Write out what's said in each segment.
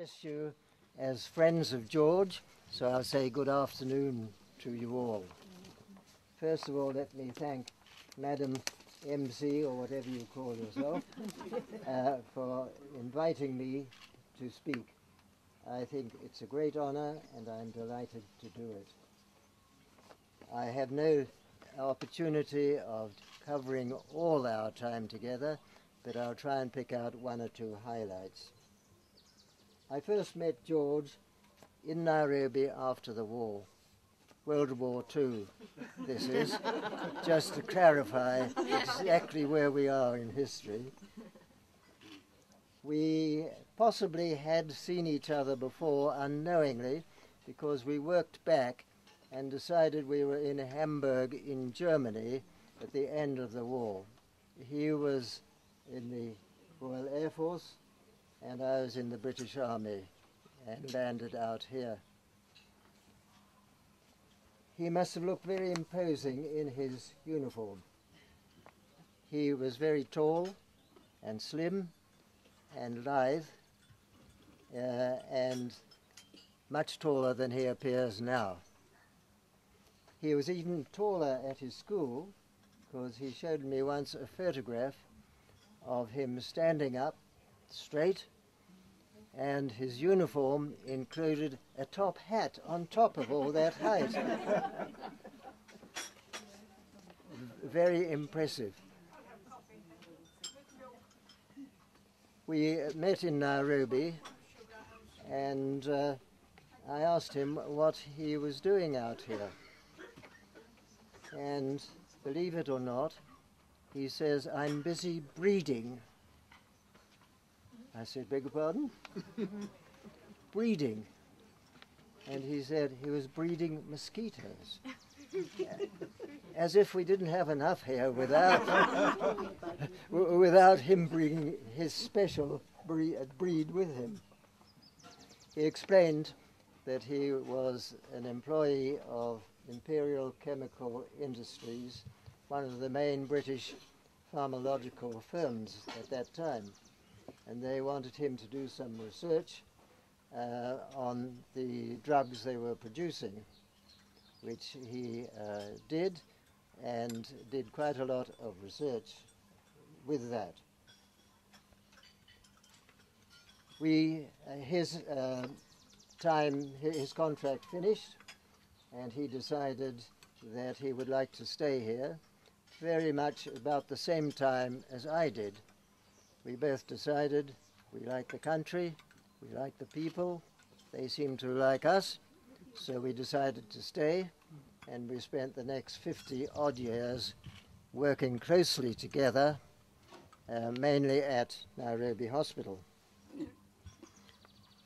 address you as friends of George, so I'll say good afternoon to you all. First of all, let me thank Madam MC, or whatever you call yourself, for inviting me to speak. I think it's a great honor, and I'm delighted to do it. I have no opportunity of covering all our time together, but I'll try and pick out one or two highlights. I first met George in Nairobi after the war, World War II, this is, just to clarify exactly where we are in history. We possibly had seen each other before unknowingly, because we worked back and decided we were in Hamburg in Germany at the end of the war. He was in the Royal Air Force and I was in the British Army and landed out here. He must have looked very imposing in his uniform. He was very tall and slim and lithe and much taller than he appears now. He was even taller at his school, because he showed me once a photograph of him standing up straight, and his uniform included a top hat on top of all that height. Very impressive. We met in Nairobi, and I asked him what he was doing out here. And believe it or not, he says, "I'm busy breeding." I said, "Beg your pardon?" Breeding. And he said he was breeding mosquitoes. As if we didn't have enough here without him bringing his special breed with him. He explained that he was an employee of Imperial Chemical Industries, one of the main British pharmacological firms at that time. And they wanted him to do some research on the drugs they were producing, which he did, and did quite a lot of research with that. His contract finished, and he decided that he would like to stay here very much about the same time as I did. We both decided we like the country, we like the people, they seem to like us, so we decided to stay, and we spent the next 50-odd years working closely together, mainly at Nairobi Hospital.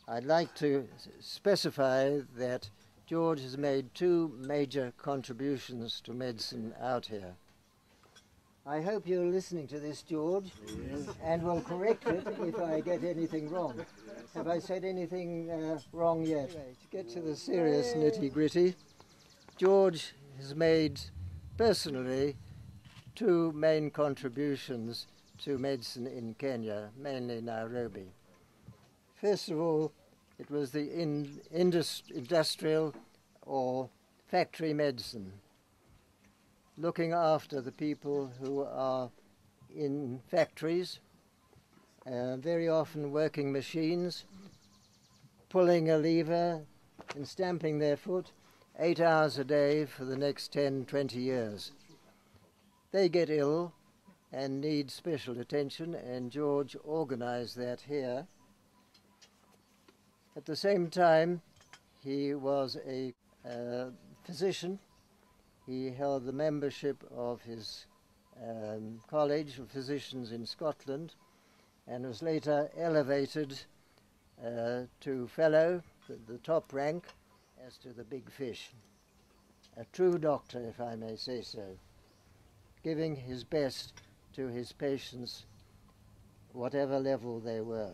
I'd like to specify that George has made two major contributions to medicine out here. I hope you're listening to this, George, yes, and will correct it if I get anything wrong. Have I said anything wrong yet? To get to the serious nitty-gritty, George has made, personally, two main contributions to medicine in Kenya, mainly Nairobi. First of all, it was the industrial or factory medicine, looking after the people who are in factories, very often working machines, pulling a lever and stamping their foot 8 hours a day for the next 10, 20 years. They get ill and need special attention, and George organized that here. At the same time, he was a physician. He held the membership of his College of Physicians in Scotland, and was later elevated to fellow, the top rank, as to the big fish. A true doctor, if I may say so, giving his best to his patients, whatever level they were.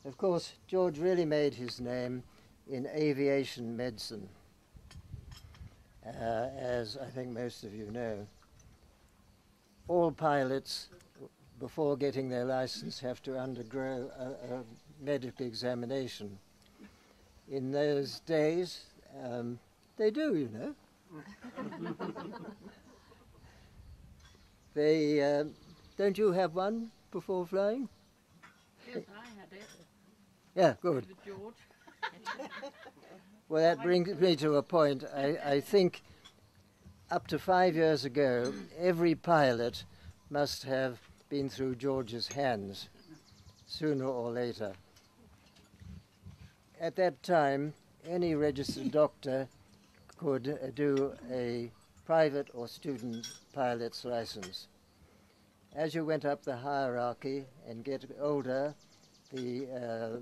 Of course, George really made his name in aviation medicine, as I think most of you know. All pilots, before getting their license, have to undergo a medical examination. In those days, they do, you know. They, don't you have one before flying? Yes, I had it. Yeah, good. With George. Well, that brings me to a point. I think up to 5 years ago, every pilot must have been through George's hands, sooner or later. At that time, any registered doctor could do a private or student pilot's license. As you went up the hierarchy and get older, the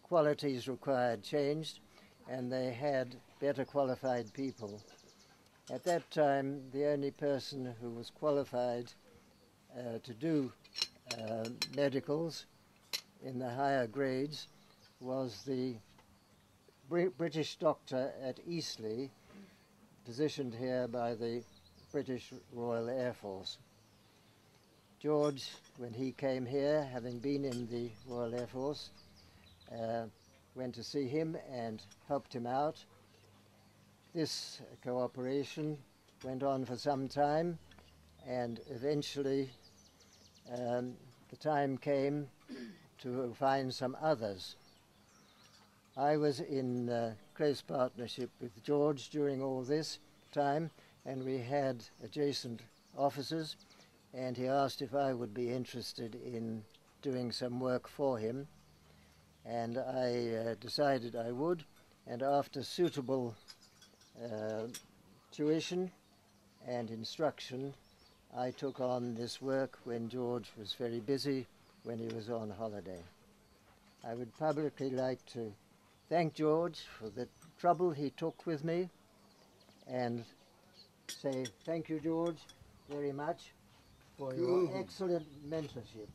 qualities required changed, and they had better qualified people. At that time, the only person who was qualified to do medicals in the higher grades was the British doctor at Eastleigh, positioned here by the British Royal Air Force. George, when he came here, having been in the Royal Air Force, went to see him and helped him out. This cooperation went on for some time, and eventually the time came to find some others. I was in close partnership with George during all this time, and we had adjacent offices, and he asked if I would be interested in doing some work for him, and I decided I would, and after suitable tuition and instruction, I took on this work when George was very busy, when he was on holiday. I would publicly like to thank George for the trouble he took with me, and say thank you, George, very much for your excellent mentorship.